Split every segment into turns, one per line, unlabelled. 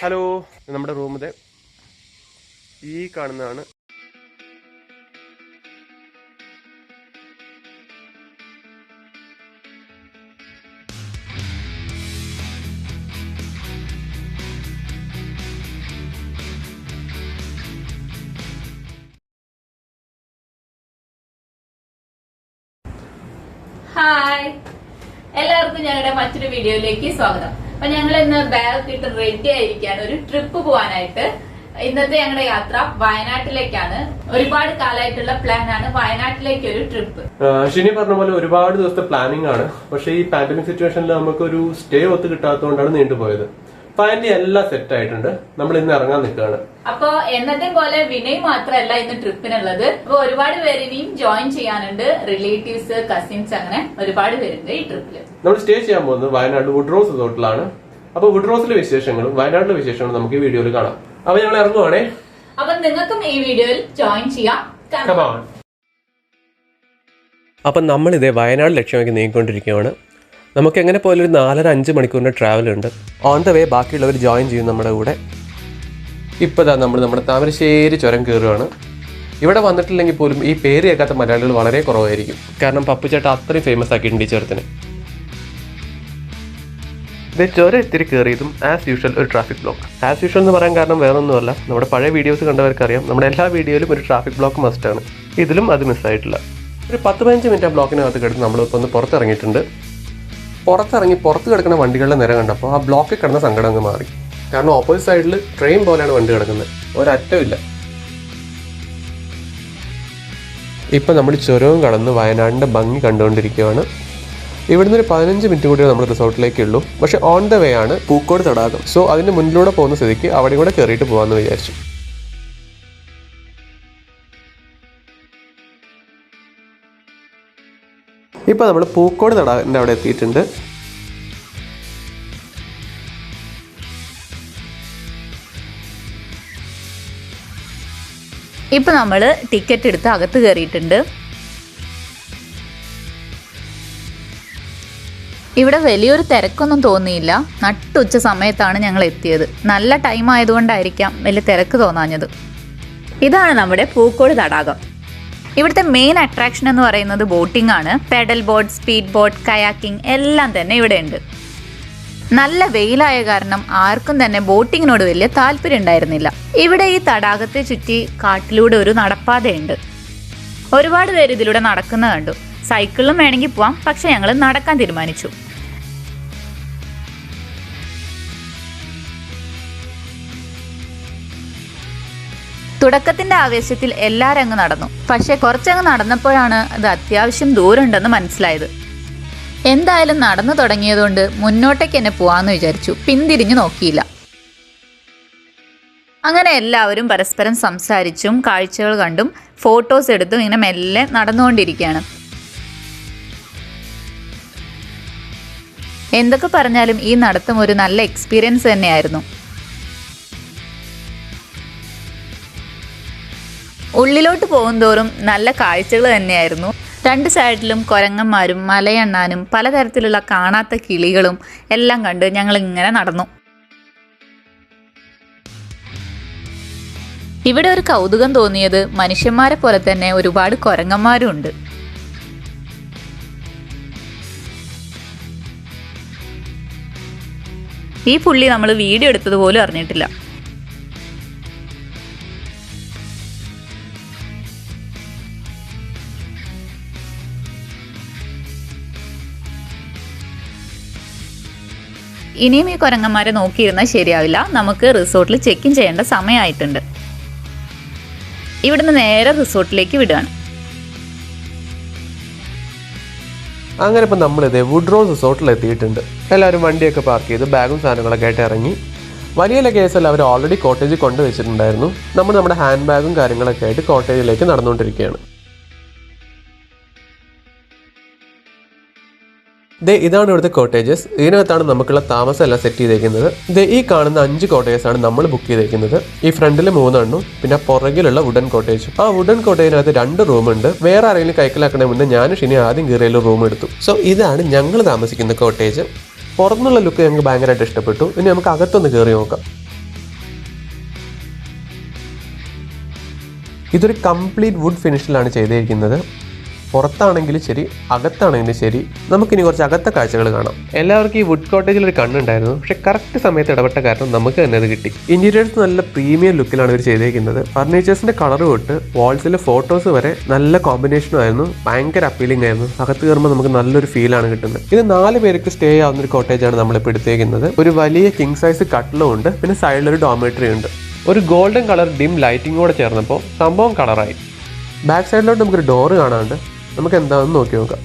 Hello, നമ്മുടെ റൂമിലെ ഈ കാണുന്നതാണ്
ഹായ്, എല്ലാവർക്കും ഞങ്ങളുടെ മറ്റൊരു വീഡിയോയിലേക്ക് സ്വാഗതം. അപ്പൊ ഞങ്ങൾ ഇന്ന് ബാഗ് ഇട്ട് റെഡി ആയിരിക്കാണ് ഒരു ട്രിപ്പ് പോകാനായിട്ട്. ഇന്നത്തെ ഞങ്ങളുടെ യാത്ര വയനാട്ടിലേക്കാണ്. ഒരുപാട് കാലമായിട്ടുള്ള പ്ലാൻ ആണ് വയനാട്ടിലേക്ക് ഒരു ട്രിപ്പ്.
ഷിനി പറഞ്ഞ പോലെ ഒരുപാട് ദിവസത്തെ പ്ലാനിങ് ആണ്. പക്ഷേ ഈ പാൻഡമിക് സിറ്റുവേഷനിൽ നമുക്ക് ഒരു സ്റ്റേ ഒത്ത് കിട്ടാത്തതുകൊണ്ടാണ് നീണ്ടുപോയത്. ഫൈനലി എല്ലാം സെറ്റ് ആയിട്ടുണ്ട്. നമ്മൾ ഇന്ന് ഇറങ്ങാൻ നിൽക്കുകയാണ്.
അപ്പൊ എന്നത്തെ പോലെ വിനയ് മാത്രമല്ല ഇന്ന് ട്രിപ്പിനുള്ളത്. അപ്പൊ ഒരുപാട് പേര് ഇനിയും ജോയിൻ ചെയ്യാനുണ്ട്. റിലേറ്റീവ്സ്, കസിൻസ്, അങ്ങനെ ഒരുപാട് പേരുണ്ട് ഈ ട്രിപ്പില്. നമ്മൾ
സ്റ്റേ ചെയ്യാൻ പോകുന്നത് വയനാട് വുഡ്രോസ് റിസോർട്ടിലാണ്. അപ്പൊ വുഡ്രോസിലെ വിശേഷങ്ങളും വയനാട്ടിലെ വിശേഷങ്ങളും നമുക്ക് ഈ വീഡിയോയിൽ കാണാം. അപ്പൊ ഞങ്ങൾ ഇറങ്ങുവാണേ.
അപ്പൊ നിങ്ങൾക്കും ഈ വീഡിയോയിൽ ജോയിൻ ചെയ്യാം.
അപ്പൊ നമ്മളിതേ വയനാട് ലക്ഷ്യമാക്കി നീങ്ങിക്കൊണ്ടിരിക്കുകയാണ്. നമുക്ക് എങ്ങനെ പോലും ഒരു 4-5 മണിക്കൂറിൻ്റെ ട്രാവൽ ഉണ്ട്. ഓൺ ദ വേ ബാക്കിയുള്ളവർ ജോയിൻ ചെയ്യും നമ്മുടെ കൂടെ. ഇപ്പോൾ നമ്മൾ നമ്മുടെ താമരശ്ശേരി ചുരം കയറുകയാണ്. ഇവിടെ വന്നിട്ടില്ലെങ്കിൽ പോലും ഈ പേര് കേൾക്കാത്ത മലയാളികൾ വളരെ കുറവായിരിക്കും. കാരണം പപ്പുചേട്ട അത്രയും ഫേമസ് ആക്കിയിട്ടുണ്ട് ഈ ചുരത്തിന്. ഇത് ചുരം ഇത്തിരി കയറിയതും ആസ് യൂഷ്വൽ ഒരു ട്രാഫിക് ബ്ലോക്ക്. ആസ് യൂഷ്വൽ എന്ന് പറയാൻ കാരണം വേറൊന്നുമല്ല, നമ്മുടെ പഴയ വീഡിയോസ് കണ്ടവർക്കറിയാം, നമ്മുടെ എല്ലാ വീഡിയോയിലും ഒരു ട്രാഫിക് ബ്ലോക്ക് മസ്റ്റാണ്. ഇതിലും അത് മിസ്സായിട്ടില്ല. ഒരു 10-15 മിനിറ്റ് ആ ബ്ലോക്കിനകത്ത് കിടന്ന് നമ്മളിപ്പോൾ ഒന്ന് പുറത്തിറങ്ങിയിട്ടുണ്ട്. പുറത്തിറങ്ങി പുറത്ത് കിടക്കുന്ന വണ്ടികളുടെ നിര കണ്ടപ്പോൾ ആ ബ്ലോക്കിൽ കിടന്ന സങ്കടം അങ്ങ് മാറി. കാരണം ഓപ്പോസിറ്റ് സൈഡിൽ ട്രെയിൻ പോലെയാണ് വണ്ടി കിടക്കുന്നത്, ഒരറ്റമില്ല. ഇപ്പം നമ്മൾ ചുരവും കടന്ന് വയനാടിൻ്റെ ഭംഗി കണ്ടുകൊണ്ടിരിക്കുകയാണ്. ഇവിടുന്ന് ഒരു 15 മിനിറ്റ് കൂടി നമ്മൾ റിസോർട്ടിലേക്കുള്ളൂ. പക്ഷേ ഓൺ ദ വേ ആണ് പൂക്കോട് തടാകം. സോ അതിൻ്റെ മുന്നിലൂടെ പോകുന്ന സ്ഥിതിക്ക് അവിടെ കൂടെ കയറിയിട്ട് പോകാമെന്ന് വിചാരിച്ചു. ഇപ്പോൾ നമ്മൾ പൂക്കോട് തടാകത്തിൻ്റെ അവിടെ എത്തിയിട്ടുണ്ട്.
ഇപ്പൊ നമ്മൾ ടിക്കറ്റ് എടുത്ത് അകത്ത് കയറിയിട്ടുണ്ട്. ഇവിടെ വലിയൊരു തിരക്കൊന്നും തോന്നിയില്ല. നട്ടുച്ച സമയത്താണ് ഞങ്ങൾ എത്തിയത്. നല്ല ടൈം ആയതുകൊണ്ടായിരിക്കാം വലിയ തിരക്ക് തോന്നാഞ്ഞത്. ഇതാണ് നമ്മുടെ പൂക്കോട് തടാകം. ഇവിടുത്തെ മെയിൻ അട്രാക്ഷൻ എന്ന് പറയുന്നത് ബോട്ടിംഗ് ആണ്. Pedal boat, speed boat, kayaking എല്ലാം തന്നെ ഇവിടെ ഉണ്ട്. നല്ല വെയിലായ കാരണം ആർക്കും തന്നെ ബോട്ടിങ്ങിനോട് വലിയ താല്പര്യം ഉണ്ടായിരുന്നില്ല. ഇവിടെ ഈ തടാകത്തെ ചുറ്റി കാട്ടിലൂടെ ഒരു നടപ്പാതയുണ്ട്. ഒരുപാട് പേര് ഇതിലൂടെ നടക്കുന്ന കണ്ടു. സൈക്കിളിലും വേണമെങ്കിൽ പോവാം, പക്ഷെ ഞങ്ങൾ നടക്കാൻ തീരുമാനിച്ചു. തുടക്കത്തിന്റെ ആവേശത്തിൽ എല്ലാവരും അങ്ങ് നടന്നു. പക്ഷെ കുറച്ചങ്ങ് നടന്നപ്പോഴാണ് അത് അത്യാവശ്യം ദൂരമുണ്ടെന്ന് മനസ്സിലായത്. എന്തായാലും നടന്നു തുടങ്ങിയതുകൊണ്ട് മുന്നോട്ടേക്ക് തന്നെ പോവാന്ന് വിചാരിച്ചു. പിന്തിരിഞ്ഞു നോക്കിയില്ല. അങ്ങനെ എല്ലാവരും പരസ്പരം സംസാരിച്ചും കാഴ്ചകൾ കണ്ടും ഫോട്ടോസ് എടുത്തും ഇങ്ങനെ മെല്ലെ നടന്നുകൊണ്ടിരിക്കുകയാണ്. എന്തൊക്കെ പറഞ്ഞാലും ഈ നടത്തം ഒരു നല്ല എക്സ്പീരിയൻസ് തന്നെയായിരുന്നു. ഉള്ളിലോട്ട് പോകുന്തോറും നല്ല കാഴ്ചകൾ തന്നെയായിരുന്നു. 2 സൈഡിലും കുരങ്ങന്മാരും മലയണ്ണാനും പലതരത്തിലുള്ള കാണാത്ത കിളികളും എല്ലാം കണ്ട് ഞങ്ങൾ ഇങ്ങനെ നടന്നു. ഇവിടെ ഒരു കൗതുകം തോന്നിയത് മനുഷ്യന്മാരെ പോലെ തന്നെ ഒരുപാട് കുരങ്ങന്മാരും ഉണ്ട്. ഈ പുള്ളി നമ്മൾ വീഡിയോ എടുത്തത് പോലും അറിഞ്ഞിട്ടില്ല. ഇനിയും ഈ കുരങ്ങന്മാരെ നോക്കിയിരുന്നാൽ ശരിയാവില്ല. നമുക്ക് റിസോർട്ടിൽ ചെക്ക് ഇൻ ചെയ്യേണ്ട സമയമായിട്ടുണ്ട്. ഇവിടുന്ന് നേരെ റിസോർട്ടിലേക്ക് വിടുകയാണ്.
അങ്ങനെ ഇപ്പം നമ്മളിത് വുഡ്രോസ് റിസോർട്ടിൽ എത്തിയിട്ടുണ്ട്. എല്ലാവരും വണ്ടിയൊക്കെ പാർക്ക് ചെയ്ത് ബാഗും സാധനങ്ങളൊക്കെ ആയിട്ട് ഇറങ്ങി. വലിയ ലഗേജല്ല, അവർ ഓൾറെഡി കോട്ടേജിൽ കൊണ്ടുവച്ചിട്ടുണ്ടായിരുന്നു. നമ്മൾ നമ്മുടെ ഹാൻഡ് ബാഗും കാര്യങ്ങളൊക്കെ ആയിട്ട് കോട്ടേജിലേക്ക് നടന്നുകൊണ്ടിരിക്കുകയാണ്. ഇതാണ് ഇവിടുത്തെ കോട്ടേജസ്. ഇതിനകത്താണ് നമുക്കുള്ള താമസം എല്ലാം സെറ്റ് ചെയ്തേക്കുന്നത്. ഈ കാണുന്ന 5 കോട്ടേജസ് ആണ് നമ്മൾ ബുക്ക് ചെയ്തേക്കുന്നത്. ഈ ഫ്രണ്ടിൽ 3 എണ്ണം, പിന്നെ പുറകിലുള്ള വുഡൻ കോട്ടേജ്. ആ വുഡൻ കോട്ടേജിനകത്ത് 2 റൂമുണ്ട്. വേറെ ആരെങ്കിലും കൈക്കലാക്കണേ മുന്നേ ഞാൻ ഷിനി ആദ്യം കയറിയുള്ള റൂം എടുത്തു. സോ ഇതാണ് ഞങ്ങൾ താമസിക്കുന്ന കോട്ടേജ്. പുറത്തുനിന്നുള്ള ലുക്ക് ഞങ്ങൾക്ക് ഭയങ്കരമായിട്ട് ഇഷ്ടപ്പെട്ടു. ഇനി നമുക്ക് അകത്തൊന്ന് കയറി നോക്കാം. ഇതൊരു കംപ്ലീറ്റ് വുഡ് ഫിനിഷിലാണ് ചെയ്തിരിക്കുന്നത്. പുറത്താണെങ്കിലും ശരി അകത്താണെങ്കിലും ശരി. നമുക്കിനി കുറച്ച് അകത്തെ കാഴ്ചകൾ കാണാം. എല്ലാവർക്കും ഈ വുഡ് കോട്ടേജിൽ ഒരു കണ്ണുണ്ടായിരുന്നു, പക്ഷെ കറക്റ്റ് സമയത്ത് ഇടപെട്ട കാരണം നമുക്ക് തന്നെ അത് കിട്ടി. ഇന്റീരിയേഴ്സ് നല്ല പ്രീമിയം ലുക്കിലാണ് ഇവർ ചെയ്തിരിക്കുന്നത്. ഫർണിച്ചേഴ്സിന്റെ കളർ തൊട്ട് വാൾസിലെ ഫോട്ടോസ് വരെ നല്ല കോമ്പിനേഷനും ആയിരുന്നു. ഭയങ്കര അപ്പീലിംഗ് ആയിരുന്നു. അകത്ത് കയറുമ്പോൾ നമുക്ക് നല്ലൊരു ഫീലാണ് കിട്ടുന്നത്. ഇത് 4 പേർക്ക് സ്റ്റേ ആവുന്ന ഒരു കോട്ടേജാണ് നമ്മളിപ്പോൾ എടുത്തേക്കുന്നത്. ഒരു വലിയ കിങ് സൈസ് കട്ടിലും ഉണ്ട്, പിന്നെ സൈഡിലൊരു ഡോർമെട്രി ഉണ്ട്. ഒരു ഗോൾഡൻ കളർ ഡിം ലൈറ്റിങ്ങോടെ ചേർന്നപ്പോൾ സംഭവം കളറായി. ബാക്ക് സൈഡിലോട്ട് നമുക്കൊരു ഡോറ് കാണാനുണ്ട്. നമുക്ക് എന്താണെന്ന് നോക്കി നോക്കാം.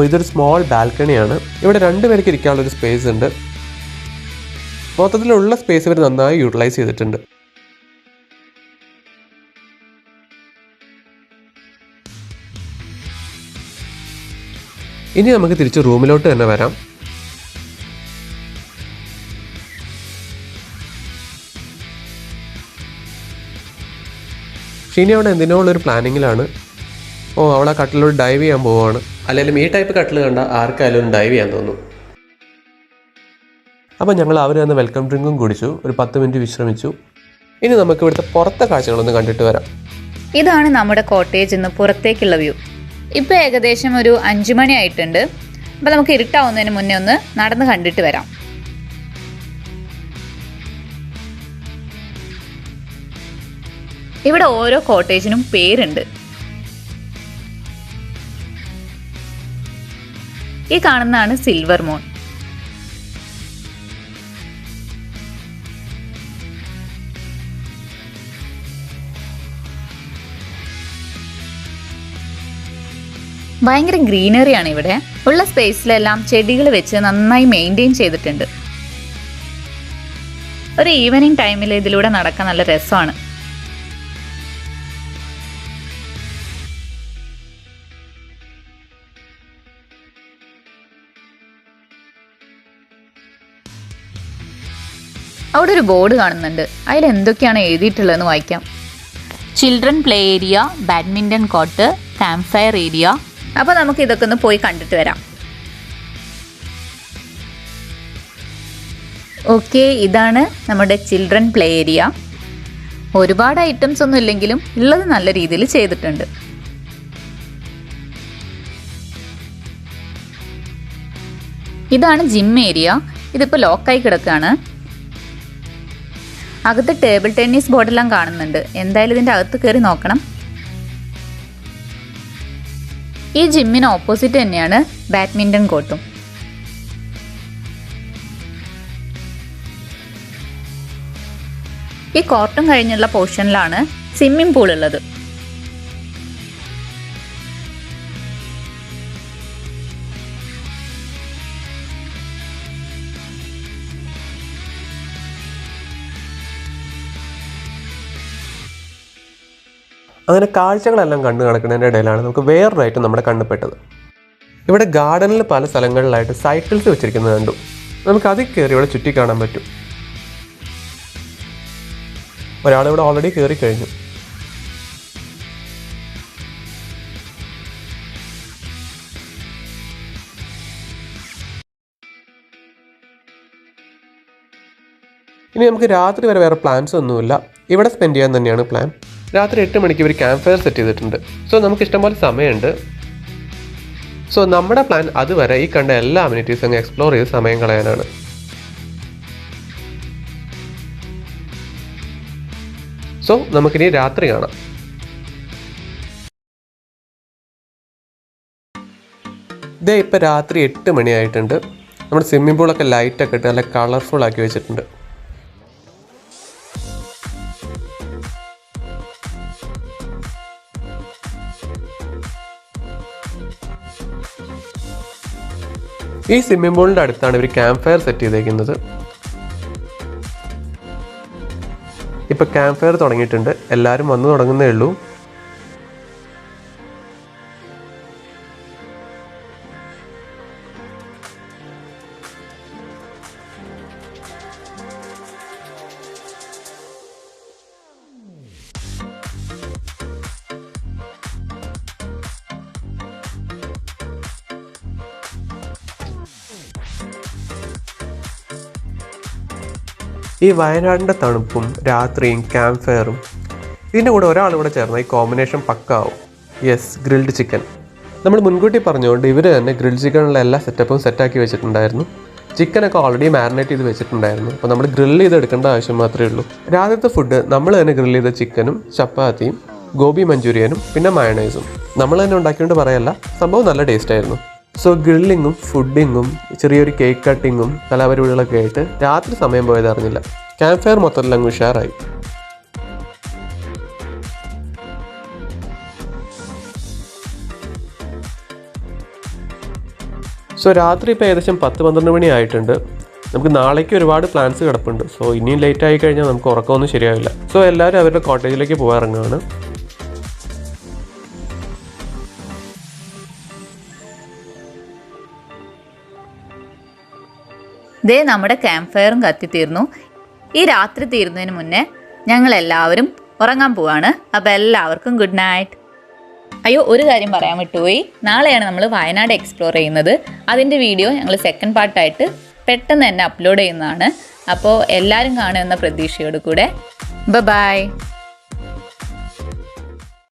ഇതൊരു സ്മോൾ ബാൽക്കണിയാണ്. ഇവിടെ 2 പേർക്ക് ഇരിക്കാനുള്ളൊരു സ്പേസ് ഉണ്ട്. മൊത്തത്തിലുള്ള സ്പേസ് ഇവർ നന്നായി യൂട്ടിലൈസ് ചെയ്തിട്ടുണ്ട്. ഇനി നമുക്ക് തിരിച്ച് റൂമിലോട്ട് തന്നെ വരാം. ഷീനി അവിടെ എന്തിനോ ഉള്ളൊരു പ്ലാനിങ്ങിലാണ്. അവൾ ആ കട്ടിലോട്ട് ഡൈവ് ചെയ്യാൻ പോവുകയാണ്. അല്ലെങ്കിൽ ഈ ടൈപ്പ് കട്ടിൽ കണ്ട ആർക്കായാലും ഡൈവ് ചെയ്യാൻ തോന്നും. അപ്പോൾ ഞങ്ങൾ അവർ തന്നെ വെൽക്കം ഡ്രിങ്കും കുടിച്ചു. ഒരു 10 മിനിറ്റ് വിശ്രമിച്ചു. ഇനി നമുക്ക് ഇവിടുത്തെ പുറത്തെ കാഴ്ചകളൊന്ന് കണ്ടിട്ട് വരാം.
ഇതാണ് നമ്മുടെ കോട്ടേജ് ഇന്ന് പുറത്തേക്കുള്ള വ്യൂ. ഇപ്പോൾ ഏകദേശം ഒരു 5 മണി ആയിട്ടുണ്ട്. അപ്പോൾ നമുക്ക് ഇരുട്ടാവുന്നതിന് മുന്നേ ഒന്ന് നടന്ന് കണ്ടിട്ട് വരാം. ഇവിടെ ഓരോ കോട്ടേജിനും പേരുണ്ട്. ഈ കാണുന്നതാണ് സിൽവർ മൂൺ. ഭയങ്കര ഗ്രീനറിയാണ് ഇവിടെ. ഉള്ള സ്പേസിലെല്ലാം ചെടികൾ വെച്ച് നന്നായി മെയിൻറ്റെയിൻ ചെയ്തിട്ടുണ്ട്. ഒരു ഈവനിങ് ടൈമിൽ ഇതിലൂടെ നടക്കാൻ നല്ല രസമാണ്. അവിടെ ഒരു ബോർഡ് കാണുന്നുണ്ട്. അതിൽ എന്തൊക്കെയാണ് എഴുതിയിട്ടുള്ളതെന്ന് വായിക്കാം. Children play area, badminton court, camp fire area. അപ്പോൾ നമുക്ക് ഇതൊക്കെ ഒന്ന് പോയി കണ്ടിട്ട് വരാം. ഓക്കെ, ഇതാണ് നമ്മുടെ ചിൽഡ്രൻ പ്ലേ ഏരിയ. ഒരുപാട് ഐറ്റംസ് ഒന്നും ഇല്ലെങ്കിലും ഉള്ളത് നല്ല രീതിയിൽ ചെയ്തിട്ടുണ്ട്. ഇതാണ് ജിം ഏരിയ. ഇതിപ്പോൾ ലോക്കായി കിടക്കുകയാണ്. അകത്ത് ടേബിൾ ടെന്നീസ് ബോർഡെല്ലാം കാണുന്നുണ്ട്. എന്തായാലും ഇതിൻ്റെ അകത്ത് കയറി നോക്കണം. ഈ ജിമ്മിന് ഓപ്പോസിറ്റ് തന്നെയാണ് ബാഡ്മിൻ്റൺ കോർട്ടും. ഈ കോർട്ടും കഴിഞ്ഞുള്ള പോർഷനിലാണ് സ്വിമ്മിംഗ് പൂൾ ഉള്ളത്.
അങ്ങനെ കാഴ്ചകളെല്ലാം കണ്ടു നടക്കുന്നതിൻ്റെ ഇടയിലാണ് നമുക്ക് വേറൊരു ഐറ്റം നമ്മുടെ കണ്ണുപെട്ടത്. ഇവിടെ ഗാർഡനിൽ പല സ്ഥലങ്ങളിലായിട്ട് സൈക്കിൾസ് വെച്ചിരിക്കുന്നത് കണ്ടു. നമുക്ക് അതിൽ കയറി ഇവിടെ ചുറ്റി കാണാൻ പറ്റും. ഒരാളിവിടെ ഓൾറെഡി കയറി കഴിഞ്ഞു. ഇനി നമുക്ക് രാത്രി വരെ വേറെ പ്ലാൻസ് ഒന്നുമില്ല. ഇവിടെ സ്പെൻഡ് ചെയ്യാൻ തന്നെയാണ് പ്ലാൻ. രാത്രി 8 മണിക്ക് ഒരു ക്യാമ്പ് ഫയർ സെറ്റ് ചെയ്തിട്ടുണ്ട്. നമുക്ക് ഇഷ്ടംപോലെ സമയമുണ്ട്. നമ്മുടെ പ്ലാൻ അതുവരെ ഈ കണ്ട എല്ലാ അമ്യൂണിറ്റീസും അങ്ങ് എക്സ്പ്ലോർ ചെയ്ത് സമയം കളയാനാണ്. നമുക്കിനി രാത്രി കാണാം. ഇതേ ഇപ്പോൾ രാത്രി 8 മണിയായിട്ടുണ്ട്. നമ്മുടെ സ്വിമ്മിംഗ് പൂളൊക്കെ ലൈറ്റൊക്കെ ഇട്ട് നല്ല കളർഫുൾ ആക്കി വെച്ചിട്ടുണ്ട്. ഈ സ്വിമ്മിംഗ് പൂളിൻ്റെ അടുത്താണ് ഇവർ ക്യാമ്പ് ഫയർ സെറ്റ് ചെയ്തേക്കുന്നത്. ഇപ്പോൾ ക്യാമ്പ് ഫയർ തുടങ്ങിയിട്ടുണ്ട്. എല്ലാവരും വന്നു തുടങ്ങുന്നേ ഉള്ളൂ. ഈ വയനാടിൻ്റെ തണുപ്പും രാത്രിയും ക്യാമ്പ് ഫയറും ഇതിൻ്റെ കൂടെ ഒരാൾ കൂടെ ചേർന്ന ഈ കോമ്പിനേഷൻ പക്കാവും. Yes, grilled chicken. നമ്മൾ മുൻകൂട്ടി പറഞ്ഞുകൊണ്ട് ഇവർ തന്നെ ഗ്രിൽഡ് ചിക്കനുള്ള എല്ലാ സെറ്റപ്പും സെറ്റാക്കി വെച്ചിട്ടുണ്ടായിരുന്നു. ചിക്കനൊക്കെ ഓൾറെഡി മാരിനേറ്റ് ചെയ്ത് വെച്ചിട്ടുണ്ടായിരുന്നു. അപ്പോൾ നമ്മൾ ഗ്രില്ല് ചെയ്തെടുക്കേണ്ട ആവശ്യം മാത്രമേ ഉള്ളൂ. രാത്രിത്തെ ഫുഡ് നമ്മൾ തന്നെ ഗ്രില്ല് ചെയ്ത ചിക്കനും ചപ്പാത്തിയും ഗോബി മഞ്ചൂരിയനും പിന്നെ മയണൈസും നമ്മൾ തന്നെ ഉണ്ടാക്കിക്കൊണ്ട് പറയല്ല, സംഭവം നല്ല ടേസ്റ്റ് ആയിരുന്നു. സോ ഗ്രില്ലിങ്ങും ഫുഡിങ്ങും ചെറിയൊരു കേക്ക് കട്ടിങ്ങും കലാപരിപാടികളൊക്കെ ആയിട്ട് രാത്രി സമയം പോയത് അറിഞ്ഞില്ല. ക്യാമ്പ് ഫയർ മൊത്തത്തിൽ അങ്ങ് ഉഷാറായി. സോ രാത്രി ഇപ്പോൾ ഏകദേശം 10-12 മണി ആയിട്ടുണ്ട്. നമുക്ക് നാളേക്ക് ഒരുപാട് പ്ലാൻസ് കിടപ്പുണ്ട്. സോ ഇനിയും ലേറ്റ് ആയി കഴിഞ്ഞാൽ നമുക്ക് ഉറക്കമൊന്നും ശരിയാവില്ല. സോ എല്ലാവരും അവരുടെ കോട്ടേജിലേക്ക് പോകാറുങ്ങാണ്.
ദേ നമ്മുടെ ക്യാമ്പ് ഫയറും കത്തിത്തീർന്നു. ഈ രാത്രി തീരുന്നതിന് മുന്നേ ഞങ്ങൾ എല്ലാവരും ഉറങ്ങാൻ പോവാണ്. അപ്പോൾ എല്ലാവർക്കും ഗുഡ് നൈറ്റ്. അയ്യോ, ഒരു കാര്യം പറയാൻ വിട്ടുപോയി. നാളെയാണ് നമ്മൾ വയനാട് എക്സ്പ്ലോർ ചെയ്യുന്നത്. അതിൻ്റെ വീഡിയോ ഞങ്ങൾ സെക്കൻഡ് പാർട്ടായിട്ട് പെട്ടെന്ന് തന്നെ അപ്ലോഡ് ചെയ്യുന്നതാണ്. അപ്പോൾ എല്ലാവരും കാണുമെന്ന പ്രതീക്ഷയോട് കൂടെ ബൈ.